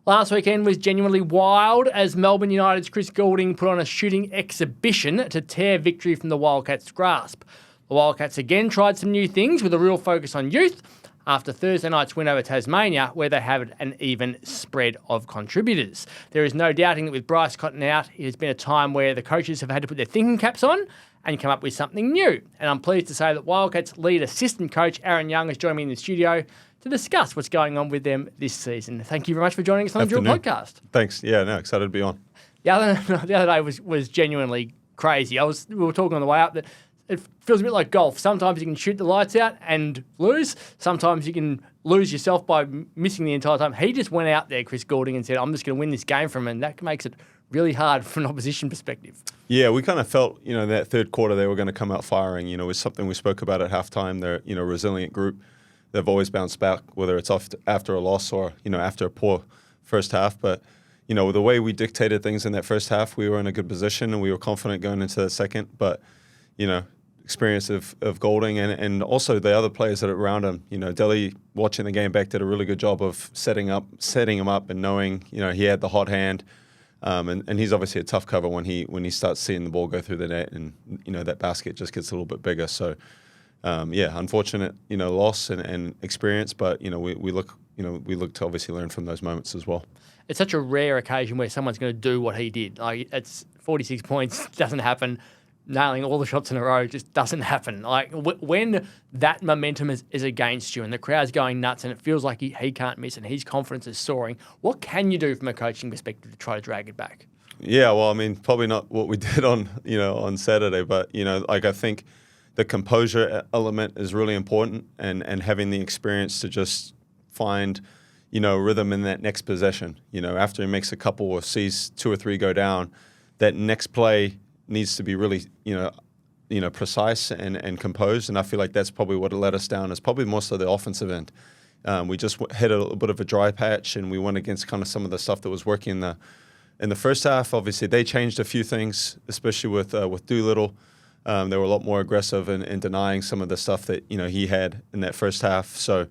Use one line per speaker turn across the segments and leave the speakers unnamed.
Last weekend was genuinely wild as Melbourne United's Chris Goulding put on a shooting exhibition to tear victory from the Wildcats' grasp. The Wildcats again tried some new things with a real focus on youth after Thursday night's win over Tasmania, where they have an even spread of contributors. There is no doubting that with Bryce Cotton out, it has been a time where the coaches have had to put their thinking caps on and come up with something new. And I'm pleased to say that Wildcats lead assistant coach Aaron Young has joined me in the studio to discuss what's going on with them this season. Thank you very much for joining us on the Dribble podcast.
Thanks. Yeah, no, excited to be on.
The other day was genuinely crazy. We were talking on the way up that it feels a bit like golf. Sometimes you can shoot the lights out and lose. Sometimes you can lose yourself by missing the entire time. He just went out there, Chris Goulding, and said, I'm just going to win this game from him. And that makes it really hard from an opposition perspective.
Yeah, we kind of felt, that third quarter they were going to come out firing. It was something we spoke about at halftime. They're, a resilient group. They've always bounced back, whether it's after a loss or, after a poor first half. But, the way we dictated things in that first half, we were in a good position and we were confident going into the second. But, experience of Goulding and also the other players that are around him. Delhi, watching the game back, did a really good job of setting him up and knowing, he had the hot hand. And he's obviously a tough cover when he starts seeing the ball go through the net and, that basket just gets a little bit bigger. So, unfortunate, loss and experience, but, we look to obviously learn from those moments as well.
It's such a rare occasion where someone's going to do what he did. Like, it's 46 points, doesn't happen. Nailing all the shots in a row just doesn't happen. Like, when that momentum is against you and the crowd's going nuts and it feels like he can't miss and his confidence is soaring, what can you do from a coaching perspective to try to drag it back?
Yeah, well, probably not what we did on Saturday, but, I think the composure element is really important and having the experience to just find, rhythm in that next possession. After he makes a couple or sees two or three go down, that next play needs to be really, precise and composed. And I feel like that's probably what let us down is probably more so the offensive end. We just hit a little bit of a dry patch and we went against kind of some of the stuff that was working in the first half. Obviously, they changed a few things, especially with Doolittle. They were a lot more aggressive in denying some of the stuff that, he had in that first half. So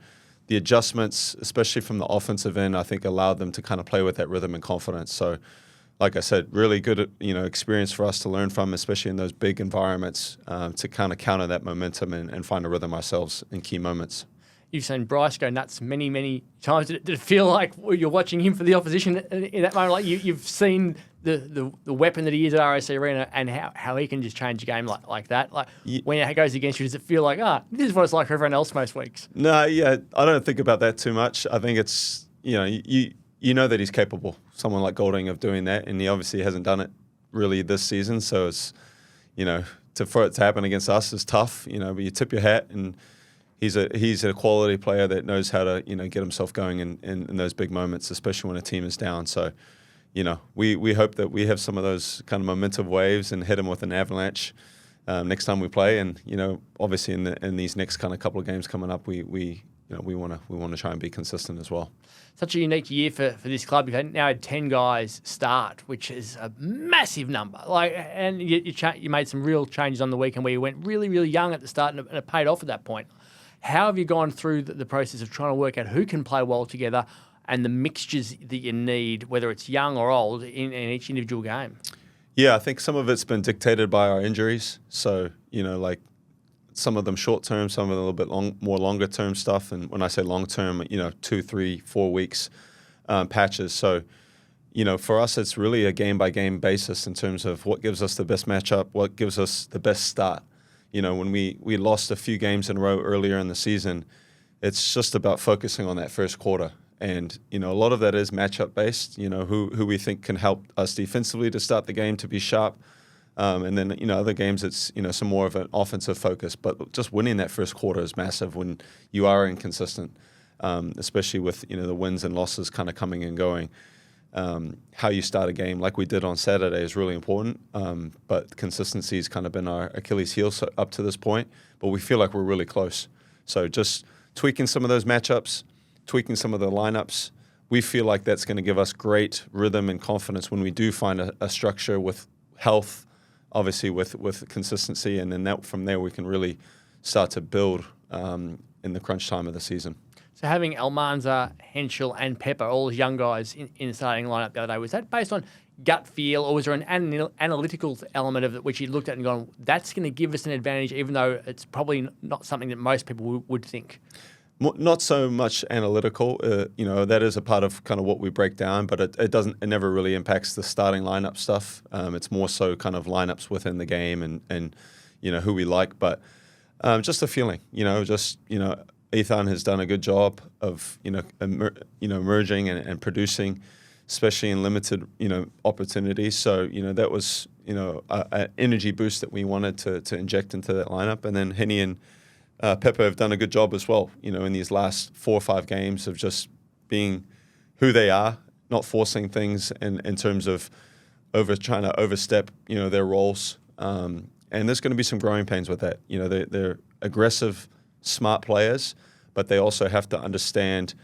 the adjustments, especially from the offensive end, I think allowed them to kind of play with that rhythm and confidence. So, like I said, really good, experience for us to learn from, especially in those big environments, to kind of counter that momentum and find a rhythm ourselves in key moments.
You've seen Bryce go nuts many, many times. Did it feel like you're watching him for the opposition in that moment? Like you've seen the weapon that he is at RAC Arena and how he can just change a game like that? Like when it goes against you, does it feel like, this is what it's like for everyone else most weeks?
No, yeah, I don't think about that too much. I think it's, you know that he's capable, someone like Goulding, of doing that, and he obviously hasn't done it really this season. So it's, for it to happen against us is tough, but you tip your hat, and he's a quality player that knows how to, get himself going in those big moments, especially when a team is down. So, we hope that we have some of those kind of momentum waves and hit him with an avalanche next time we play. And, obviously in these next kind of couple of games coming up, we want to try and be consistent as well.
Such a unique year for this club. You've now had 10 guys start, which is a massive number. And you made some real changes on the weekend where you went really, really young at the start, and it paid off at that point. How have you gone through the process of trying to work out who can play well together and the mixtures that you need, whether it's young or old, in each individual game?
Yeah, I think some of it's been dictated by our injuries. So, some of them short-term, some of them a little bit more longer-term stuff. And when I say long-term, 2, 3, 4 weeks patches. So, for us, it's really a game-by-game basis in terms of what gives us the best matchup, what gives us the best start. When we lost a few games in a row earlier in the season, it's just about focusing on that first quarter. And, a lot of that is matchup-based, who we think can help us defensively to start the game to be sharp. And then, other games, it's, some more of an offensive focus. But just winning that first quarter is massive when you are inconsistent, especially with, the wins and losses kind of coming and going. How you start a game like we did on Saturday is really important. But consistency has kind of been our Achilles heel up to this point. But we feel like we're really close. So just tweaking some of those matchups, tweaking some of the lineups, we feel like that's going to give us great rhythm and confidence when we do find a structure with health, obviously with consistency, and then from there we can really start to build in the crunch time of the season.
So having Almanza, Henschel, and Pepper, all as young guys in the starting lineup the other day, was that based on gut feel, or was there an analytical element of it which you looked at and gone, that's going to give us an advantage, even though it's probably not something that most people would think?
Not so much analytical, that is a part of kind of what we break down, but it never really impacts the starting lineup stuff. It's more so kind of lineups within the game and who we like, but just a feeling, Ethan has done a good job of, emerging and producing, especially in limited, opportunities. So, that was, an energy boost that we wanted to inject into that lineup. And then Henny and Pepper have done a good job as well, in these last 4 or 5 games of just being who they are, not forcing things in terms of trying to overstep, their roles. And there's going to be some growing pains with that. They're aggressive, smart players, but they also have to understand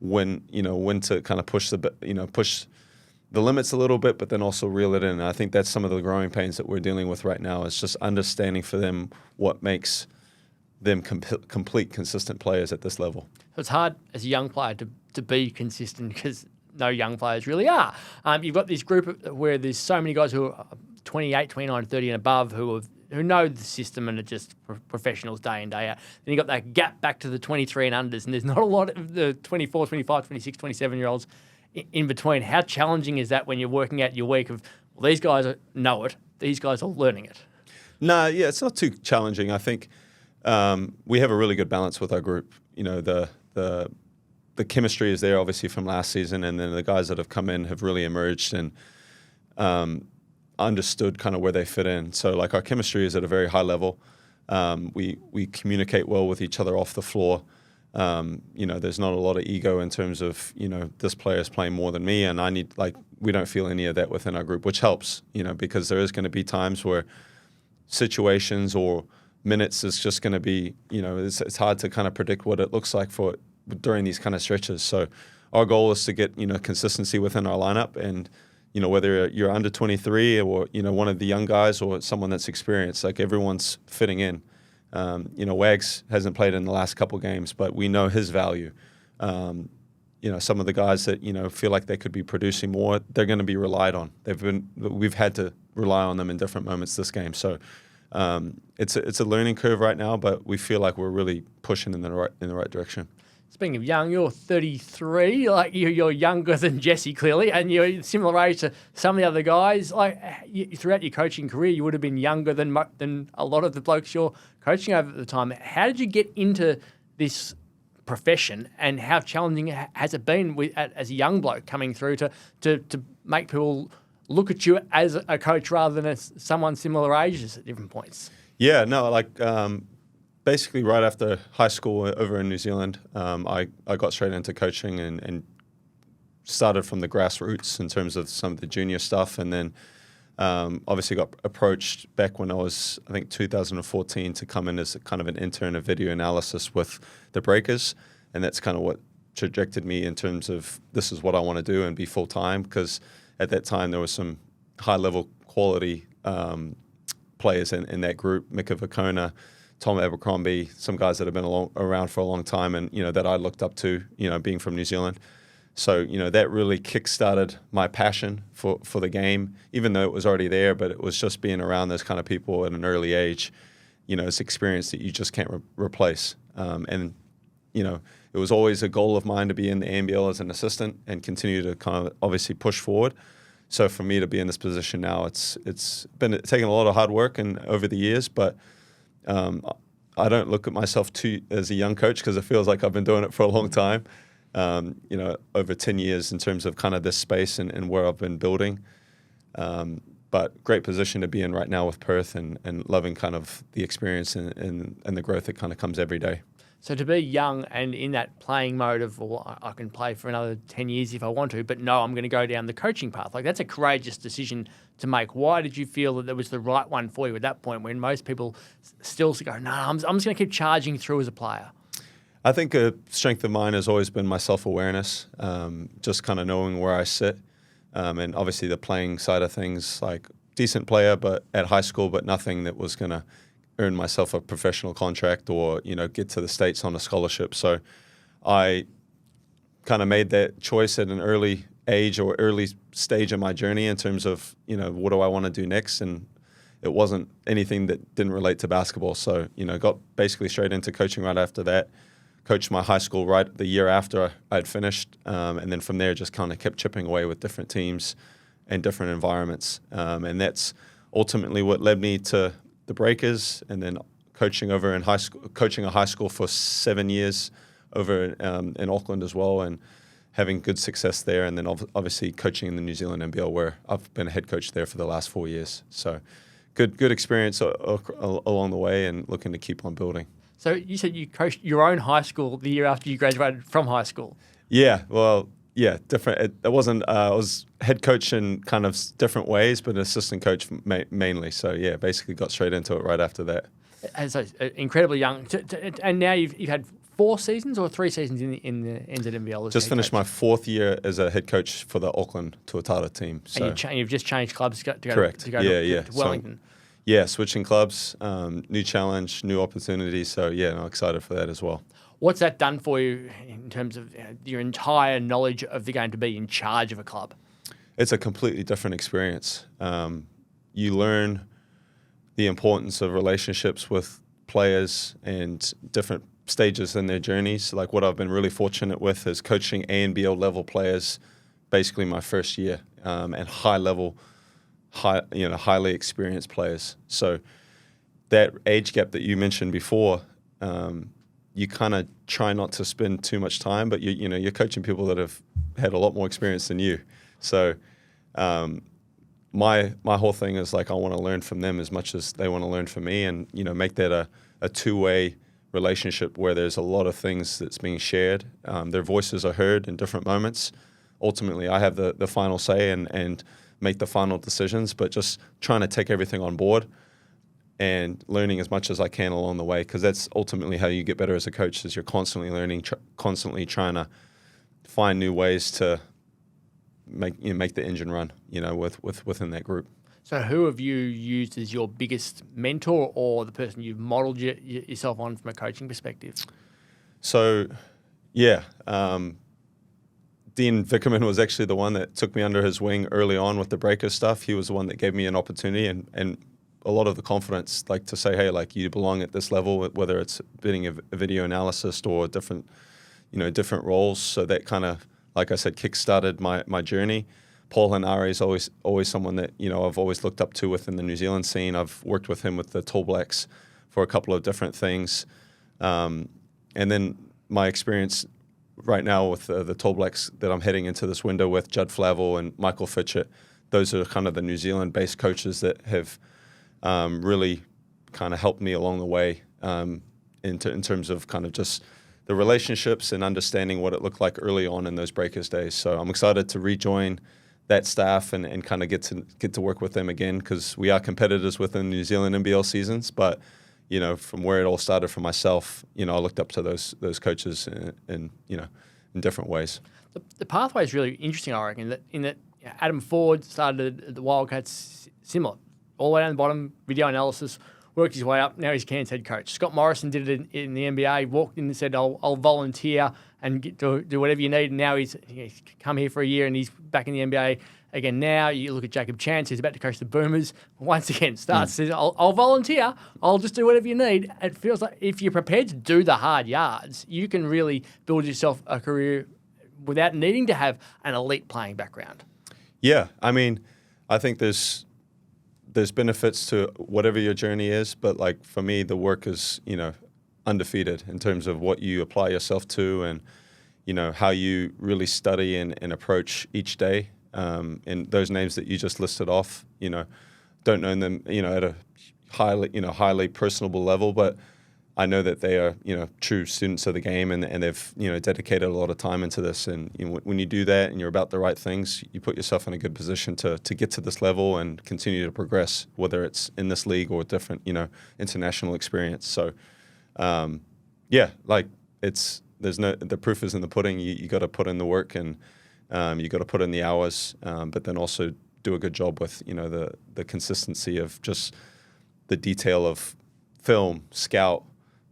when to kind of push the limits a little bit, but then also reel it in. And I think that's some of the growing pains that we're dealing with right now, is just understanding for them what makes them complete, consistent players at this level.
So it's hard as a young player to be consistent, because no young players really are. You've got this group where there's so many guys who are 28, 29, 30 and above who know the system and are just professionals day in, day out. Then you've got that gap back to the 23 and unders, and there's not a lot of the 24, 25, 26, 27-year-olds in between. How challenging is that when you're working out your week of, well, these guys know it, these guys are learning it?
No, yeah, it's not too challenging. I think we have a really good balance with our group. The chemistry is there, obviously, from last season, and then the guys that have come in have really emerged and understood kind of where they fit in. So, like, our chemistry is at a very high level. We communicate well with each other off the floor. There's not a lot of ego in terms of, this player is playing more than me, and we don't feel any of that within our group, which helps, because there is going to be times where situations or minutes is just going to be, it's hard to kind of predict what it looks like during these kind of stretches. So our goal is to get, consistency within our lineup, and, whether you're under 23 or, one of the young guys or someone that's experienced, like, everyone's fitting in. Wags hasn't played in the last couple games, but we know his value. Some of the guys that, feel like they could be producing more, they're going to be relied on. We've had to rely on them in different moments this game. So it's a learning curve right now, but we feel like we're really pushing in the right direction.
Speaking of young, you're 33. Like, you're younger than Jesse, clearly, and you're similar age to some of the other guys. Like, throughout your coaching career, you would have been younger than a lot of the blokes you're coaching over at the time. How did you get into this profession, and how challenging has it been as a young bloke coming through to make people look at you as a coach rather than as someone similar ages at different points?
Yeah, no, basically right after high school over in New Zealand, I got straight into coaching and started from the grassroots in terms of some of the junior stuff, and then obviously got approached back when I was, I think, 2014 to come in as kind of an intern of video analysis with the Breakers, and that's kind of what trajected me in terms of this is what I want to do and be full-time, because at that time there was some high-level quality players in that group, Mika Vakona, Tom Abercrombie, some guys that have been around for a long time, and that I looked up to, being from New Zealand. So that really kick-started my passion for the game, even though it was already there. But it was just being around those kind of people at an early age. It's experience that you just can't replace. And it was always a goal of mine to be in the NBL as an assistant and continue to kind of obviously push forward. So for me to be in this position now, it's been taking a lot of hard work and over the years, but I don't look at myself as a young coach, because it feels like I've been doing it for a long time. Over 10 years in terms of kind of this space and where I've been building. But great position to be in right now with Perth, and loving kind of the experience and the growth that kind of comes every day.
So to be young and in that playing mode of, well, I can play for another 10 years if I want to, but no, I'm going to go down the coaching path. Like, that's a courageous decision to make. Why did you feel that that was the right one for you at that point, when most people still go, no, I'm just going to keep charging through as a player?
I think a strength of mine has always been my self-awareness, just kind of knowing where I sit. And obviously the playing side of things, like decent player but at high school, but nothing that was going to earn myself a professional contract or, get to the States on a scholarship. So I kind of made that choice at an early age or early stage of my journey in terms of, what do I want to do next? And it wasn't anything that didn't relate to basketball. So, got basically straight into coaching right after that. Coached my high school right the year after I'd finished. And then from there, just kind of kept chipping away with different teams and different environments. And that's ultimately what led me to the Breakers, and then coaching over in high school, coaching a high school for 7 years over in Auckland as well, and having good success there. And then obviously coaching in the New Zealand NBL, where I've been a head coach there for the last 4 years. So good experience along the way, and looking to keep on building.
So you said you coached your own high school the year after you graduated from high school.
Yeah, well, yeah, different. It wasn't. I was head coach in kind of different ways, but assistant coach mainly. So yeah, basically got straight into it right after that.
And so incredibly young, and now you've had 4 seasons or 3 seasons in the NZNBL.
Just finished my 4th year as a head coach for the Auckland Tuatara team. So.
And you've just changed clubs to go
Correct.
To Wellington.
So, switching clubs, new challenge, new opportunities. So yeah, I'm excited for that as well.
What's that done for you in terms of your entire knowledge of the game to be in charge of a club?
It's a completely different experience. You learn the importance of relationships with players and different stages in their journeys. Like what I've been really fortunate with is coaching NBL level players, basically my first year, and highly experienced players. So that age gap that you mentioned before, you kind of try not to spend too much time, but you're coaching people that have had a lot more experience than you. So my whole thing is like I want to learn from them as much as they want to learn from me, and make that a two-way relationship where there's a lot of things that's being shared. Their voices are heard in different moments. Ultimately, I have the final say and make the final decisions, but just trying to take everything on board and learning as much as I can along the way, because that's ultimately how you get better as a coach, is you're constantly learning, constantly trying to find new ways to make the engine run, within that group.
So who have you used as your biggest mentor, or the person you've modelled yourself on from a coaching perspective?
So, yeah, Dean Vickerman was actually the one that took me under his wing early on with the Breakers stuff. He was the one that gave me an opportunity and a lot of the confidence, like to say, hey, like you belong at this level, whether it's being a video analyst or different roles. So that kind of, like I said, kick-started my journey. Paul Hanare is always someone that I've always looked up to within the New Zealand scene. I've worked with him with the Tall Blacks for a couple of different things, and then my experience right now with the Tall Blacks that I'm heading into this window with, Judd Flavel and Michael Fitchett. Those are kind of the New Zealand-based coaches that have really kind of helped me along the way in terms of kind of just the relationships and understanding what it looked like early on in those Breakers days. So I'm excited to rejoin that staff and kind of get to work with them again, because we are competitors within New Zealand NBL seasons. But from where it all started for myself, I looked up to those coaches in different ways.
The pathway is really interesting, I reckon. In that Adam Ford started at the Wildcats similar, all the way down the bottom, video analysis, worked his way up. Now he's Cairns head coach. Scott Morrison did it in the NBA. He walked in and said, "I'll volunteer and do whatever you need." And now he's come here for a year and he's back in the NBA again. Now you look at Jacob Chance, who's about to coach the Boomers. Once again, says, "I'll volunteer. I'll just do whatever you need." It feels like if you're prepared to do the hard yards, you can really build yourself a career without needing to have an elite playing background.
Yeah, I mean, I think there's benefits to whatever your journey is, but like for me, the work is, undefeated in terms of what you apply yourself to and, how you really study and approach each day. And those names that you just listed off, don't know them, at a highly personable level, but I know that they are, true students of the game and they've, dedicated a lot of time into this. And when you do that and you're about the right things, you put yourself in a good position to get to this level and continue to progress, whether it's in this league or different, international experience. So, the proof is in the pudding. You got to put in the work and you got to put in the hours, but then also do a good job with, the consistency of just the detail of film, scout,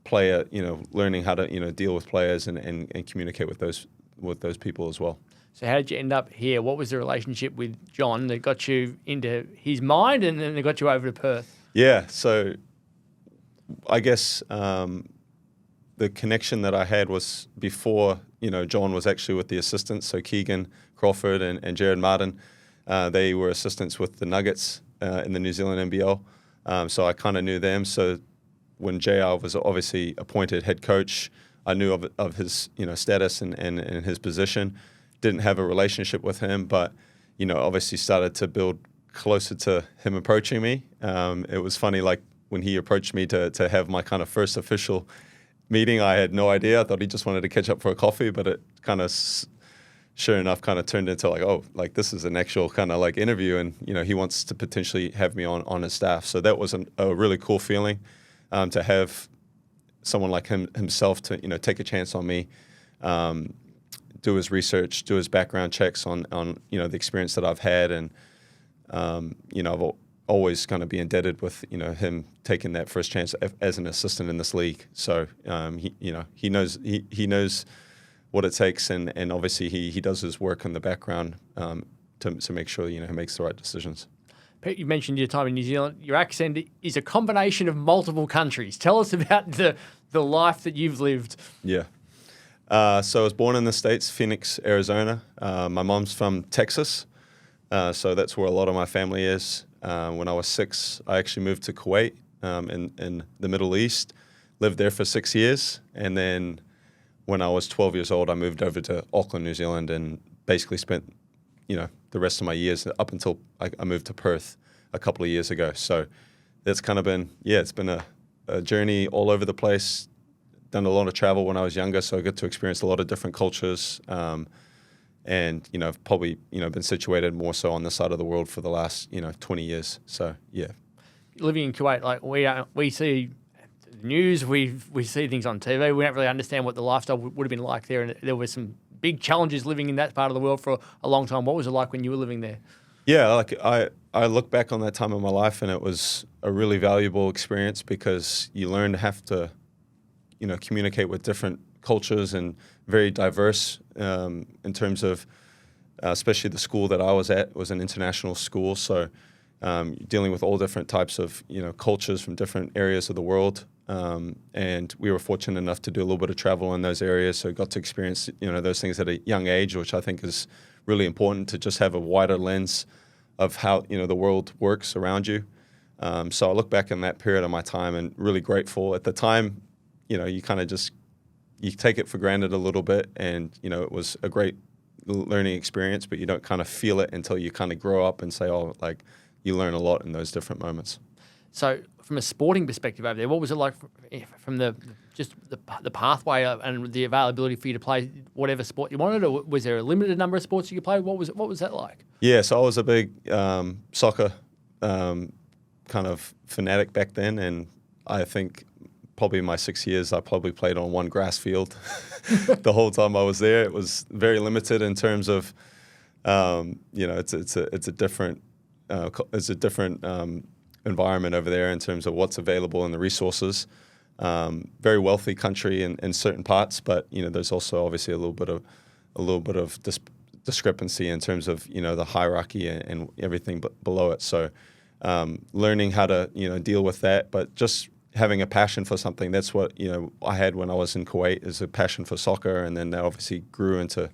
player, learning how to, deal with players and communicate with those people as well.
So how did you end up here? What was the relationship with John that got you into his mind and then got you over to Perth?
Yeah, so I guess the connection that I had was before, John was actually with the assistants, so Keegan Crawford and Jared Martin. They were assistants with the Nuggets in the New Zealand NBL, so I kind of knew them. So when JR was obviously appointed head coach, I knew of his status and his position. Didn't have a relationship with him, but obviously started to build closer to him approaching me. It was funny, like when he approached me to have my kind of first official meeting, I had no idea. I thought he just wanted to catch up for a coffee, but it kind of, sure enough, kind of turned into like, oh, like this is an actual kind of like interview, and he wants to potentially have me on his staff. So that was a really cool feeling to have someone like himself to take a chance on me, do his research, do his background checks on the experience that I've had, and I've always kind of be indebted with him taking that first chance as an assistant in this league. So he knows what it takes, and obviously he does his work in the background to make sure he makes the right decisions.
Pete, you mentioned your time in New Zealand. Your accent is a combination of multiple countries. Tell us about the life that you've lived.
Yeah. So I was born in the States, Phoenix, Arizona. My mom's from Texas, so that's where a lot of my family is. When I was 6, I actually moved to Kuwait in the Middle East, lived there for 6 years, and then when I was 12 years old, I moved over to Auckland, New Zealand, and basically spent the rest of my years up until I moved to Perth a couple of years ago. So that's kind of been, it's been a journey all over the place. Done a lot of travel when I was younger, so I got to experience a lot of different cultures. And I've probably been situated more so on this side of the world for the last 20 years. So yeah,
living in Kuwait, like we see the news, we see things on TV. We don't really understand what the lifestyle would have been like there, and there were some big challenges living in that part of the world for a long time. What was it like when you were living there?
Yeah, like I look back on that time in my life, and it was a really valuable experience because you learn to have to communicate with different cultures and very diverse in terms of, especially the school that I was at was an international school. So dealing with all different types of, cultures from different areas of the world. And we were fortunate enough to do a little bit of travel in those areas. So got to experience, those things at a young age, which I think is really important to just have a wider lens of how, the world works around you. So I look back in that period of my time and really grateful. At the time, you kind of just, you take it for granted a little bit, and, it was a great learning experience, but you don't kind of feel it until you kind of grow up and say, oh, like you learn a lot in those different moments.
So from a sporting perspective over there, what was it like from the pathway and the availability for you to play whatever sport you wanted, or was there a limited number of sports you could play? What was that like?
Yeah, so I was a big soccer kind of fanatic back then, and I think probably in my 6 years, I probably played on one grass field the whole time I was there. It was very limited in terms of, it's a different environment over there in terms of what's available and the resources. Very wealthy country in certain parts, but there's also obviously a little bit of discrepancy in terms of the hierarchy and everything below it. So learning how to deal with that, but just having a passion for something. That's what I had when I was in Kuwait, is a passion for soccer, and then that obviously grew into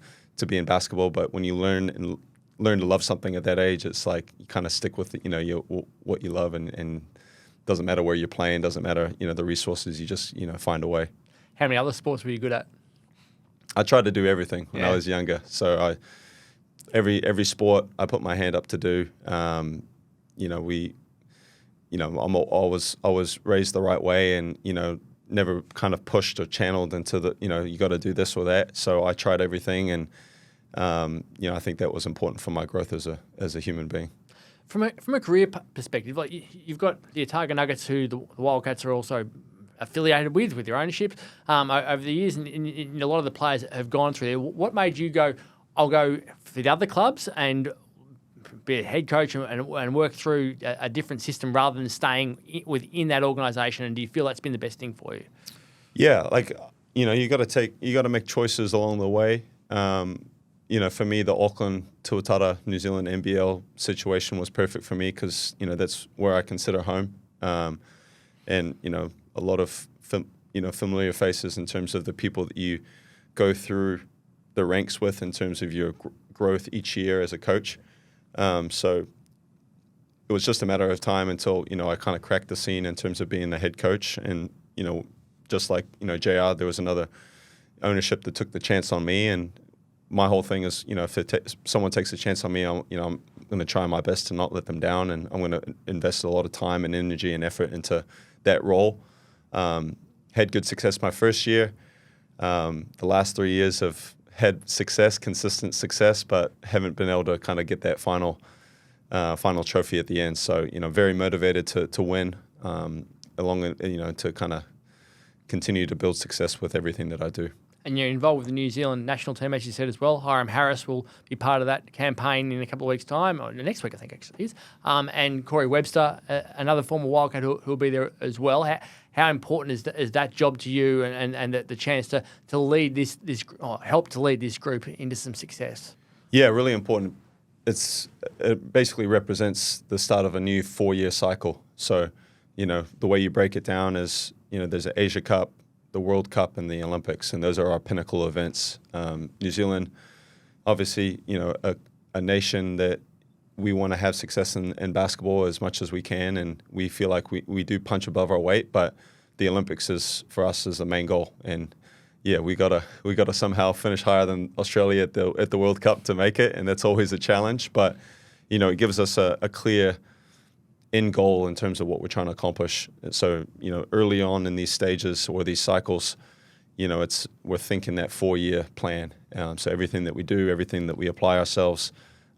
being basketball. But when you learn to love something at that age, it's like you kind of stick with what you love, and doesn't matter where you're playing, doesn't matter the resources. You just find a way.
How many other sports were you good at? I
tried to do everything when I was younger. So every sport I put my hand up to do. I was raised the right way, and never kind of pushed or channeled into the you got to do this or that. So I tried everything, and I think that was important for my growth as a human being.
From a career perspective, like you've got the Otago Nuggets, who the Wildcats are also affiliated with your ownership over the years, and a lot of the players have gone through there. What made you go, I'll go for the other clubs and be a head coach and work through a different system rather than staying within that organisation? And do you feel that's been the best thing for you?
Yeah, like, you got to make choices along the way. For me, the Auckland, Tuatara, New Zealand NBL situation was perfect for me because, that's where I consider home. And, a lot of, familiar faces in terms of the people that you go through the ranks with in terms of your growth each year as a coach. So it was just a matter of time until, I kind of cracked the scene in terms of being the head coach. And, just like, JR, there was another ownership that took the chance on me. And my whole thing is, if someone takes a chance on me, I'm going to try my best to not let them down. And I'm going to invest a lot of time and energy and effort into that role. Had good success my first year. The last 3 years have had success, consistent success, but haven't been able to kind of get that final trophy at the end. So, very motivated to win, to kind of continue to build success with everything that I do.
And you're involved with the New Zealand national team, as you said as well. Hiram Harris will be part of that campaign in a couple of weeks' time, or next week, I think, actually is. And Corey Webster, another former Wildcat who'll be there as well. How important is that job to you, and the chance to lead this help to lead this group into some success? Yeah,
really important. It basically represents the start of a new 4-year cycle. So, the way you break it down is, there's an Asia Cup, the World Cup, and the Olympics, and those are our pinnacle events. New Zealand, obviously, a nation that we want to have success in basketball as much as we can, and we feel like we do punch above our weight, but the Olympics is for us is the main goal. And yeah, we gotta somehow finish higher than Australia at the World Cup to make it, and that's always a challenge. But it gives us a clear end goal in terms of what we're trying to accomplish. So, early on in these stages or these cycles, we're thinking that 4-year plan. So everything that we do, everything that we apply ourselves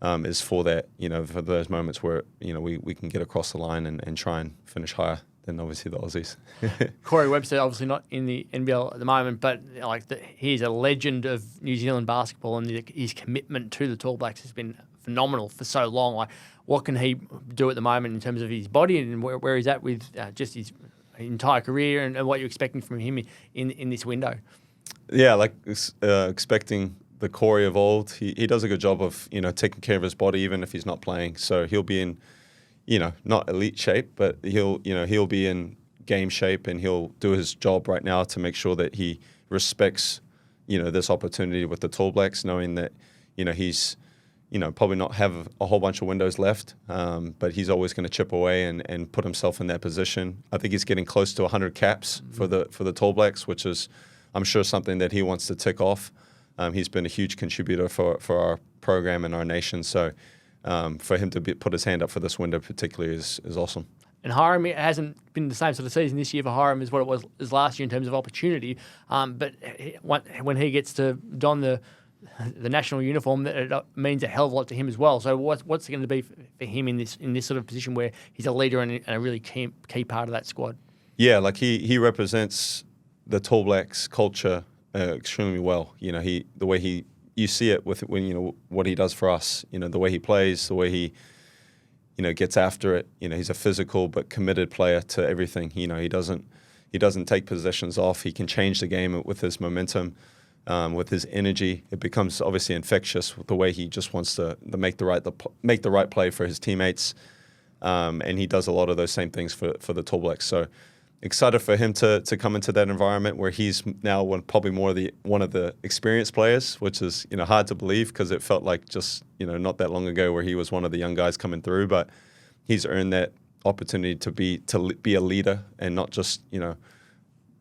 is for that, for those moments where, we can get across the line and try and finish higher than obviously the Aussies.
Corey Webster, obviously not in the NBL at the moment, but he's a legend of New Zealand basketball, and his commitment to the Tall Blacks has been phenomenal for so long. What can he do at the moment in terms of his body, and where he's at with just his entire career, and what you're expecting from him in this window?
Yeah, expecting the Corey of old. He does a good job of taking care of his body even if he's not playing. So he'll be in not elite shape, but he'll be in game shape, and he'll do his job right now to make sure that he respects this opportunity with the Tall Blacks, knowing that he's probably not have a whole bunch of windows left, but he's always going to chip away and put himself in that position. I think he's getting close to 100 caps for the Tall Blacks, which is, I'm sure, something that he wants to tick off. He's been a huge contributor for our program and our nation. So for him to put his hand up for this window particularly is awesome.
And Hiram, it hasn't been the same sort of season this year for Hiram as what it was last year in terms of opportunity. But when he gets to don the national uniform, it means a hell of a lot to him as well. So what's it going to be for him in this sort of position where he's a leader and a really key part of that squad? Yeah,
he represents the Tall Blacks culture extremely well. The way you see it with what he does for us. The way he plays, the way he gets after it. He's a physical but committed player to everything. He doesn't take possessions off. He can change the game with his momentum. With his energy, it becomes obviously infectious with the way he just wants to make the right play for his teammates, and he does a lot of those same things for the Tall Blacks. So excited for him to come into that environment where he's now probably one of the experienced players, which is hard to believe because it felt like just not that long ago where he was one of the young guys coming through, but he's earned that opportunity to be a leader and not just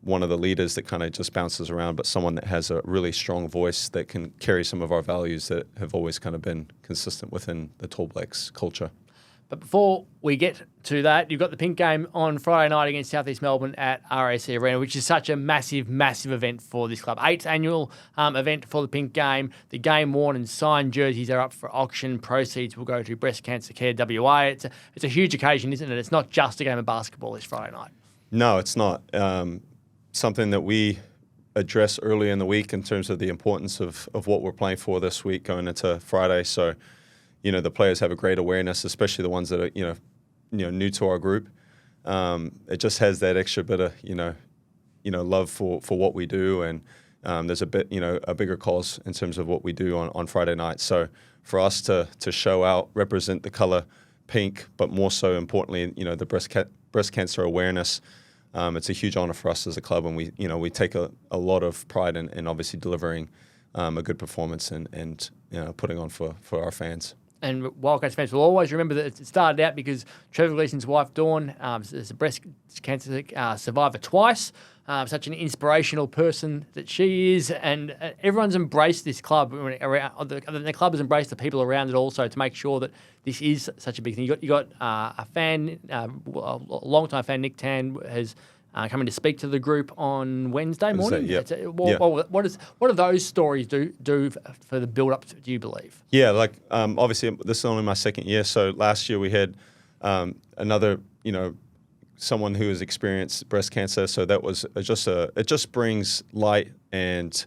one of the leaders that kind of just bounces around, but someone that has a really strong voice that can carry some of our values that have always kind of been consistent within the Tall Blacks culture.
But before we get to that, you've got the Pink game on Friday night against South East Melbourne at RAC Arena, which is such a massive, massive event for this club. 8th annual event for the Pink game. The game-worn and signed jerseys are up for auction. Proceeds will go to Breast Cancer Care WA. It's a huge occasion, isn't it? It's not just a game of basketball this Friday night.
No, it's not. Something that we address early in the week in terms of the importance of what we're playing for this week going into Friday. So, the players have a great awareness, especially the ones that are, new to our group. It just has that extra bit of, love for what we do, and there's a bigger cause in terms of what we do on Friday night. So for us to show out, represent the color pink, but more so importantly, the breast cancer awareness. It's a huge honor for us as a club, and we take a lot of pride in obviously delivering a good performance and putting on for our fans. And
Wildcats fans will always remember that it started out because Trevor Gleason's wife, Dawn, is a breast cancer survivor twice. Such an inspirational person that she is, and everyone's embraced this club. The club has embraced the people around it also to make sure that this is such a big thing. You got a fan, a long-time fan, Nick Tan, has coming to speak to the group on Wednesday morning. What do those stories do for the build-up, do you believe?
Yeah, obviously this is only my second year. So last year we had another, someone who has experienced breast cancer. So that was it just brings light and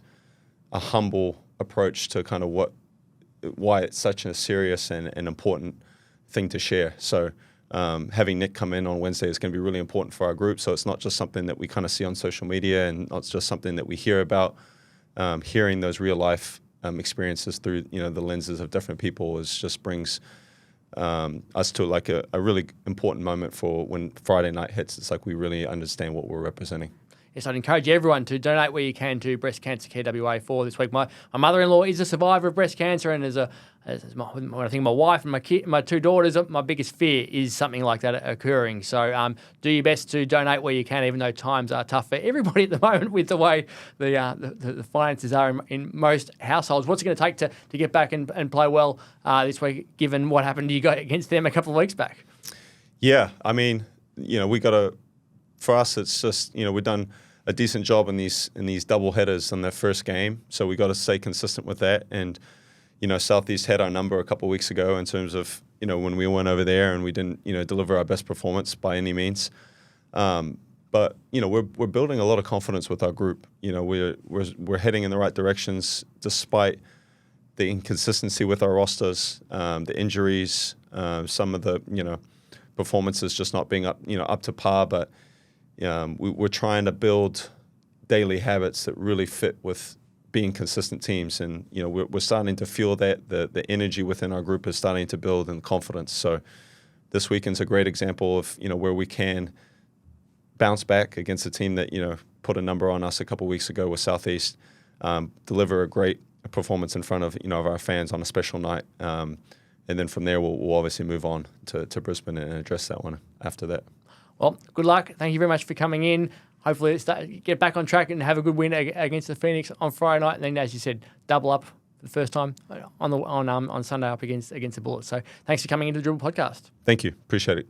a humble approach to kind of why it's such a serious and important thing to share. So having Nick come in on Wednesday is going to be really important for our group. So it's not just something that we kind of see on social media, and not just something that we hear about. Hearing those real life experiences through the lenses of different people just brings us to a really important moment for when Friday night hits. It's like we really understand what we're representing.
Yes, I'd encourage everyone to donate where you can to Breast Cancer Care WA for this week. My mother-in-law is a survivor of breast cancer, and when I think of my wife and my two daughters, my biggest fear is something like that occurring. So do your best to donate where you can, even though times are tough for everybody at the moment with the way the finances are in most households. What's it going to take to get back and play well this week, given what happened to you guys against them a couple of weeks back?
Yeah, I mean, we got to. For us, it's just we've done a decent job in these double headers on their first game, so we got to stay consistent with that. And Southeast had our number a couple of weeks ago in terms of when we went over there and we didn't deliver our best performance by any means. But we're building a lot of confidence with our group. We're heading in the right directions despite the inconsistency with our rosters, the injuries, some of the performances just not being up to par, but. We're trying to build daily habits that really fit with being consistent teams, and we're starting to feel that the energy within our group is starting to build and confidence. So this weekend's a great example of where we can bounce back against a team that put a number on us a couple of weeks ago with Southeast, deliver a great performance in front of of our fans on a special night, and then from there we'll obviously move on to Brisbane and address that one after that.
Well, good luck. Thank you very much for coming in. Hopefully get back on track and have a good win against the Phoenix on Friday night. And then, as you said, double up for the first time on Sunday up against the Bullets. So thanks for coming into the Dribble podcast.
Thank you. Appreciate it.